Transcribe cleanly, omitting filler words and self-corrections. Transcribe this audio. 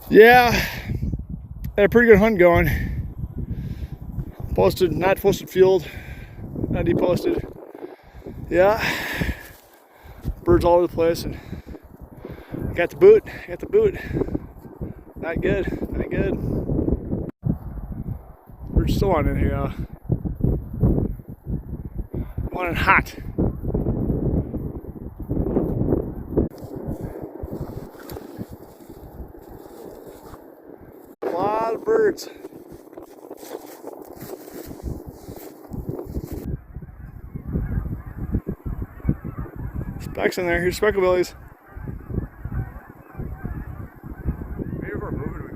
Yeah, had a pretty good hunt going. Posted, not posted field, not deposted. Yeah, birds all over the place, and got the boot. Not good, not good. We're still on in here. Wanting hot. A lot of birds. Specks in there. Here's specklebellies. Maybe if we're moving, we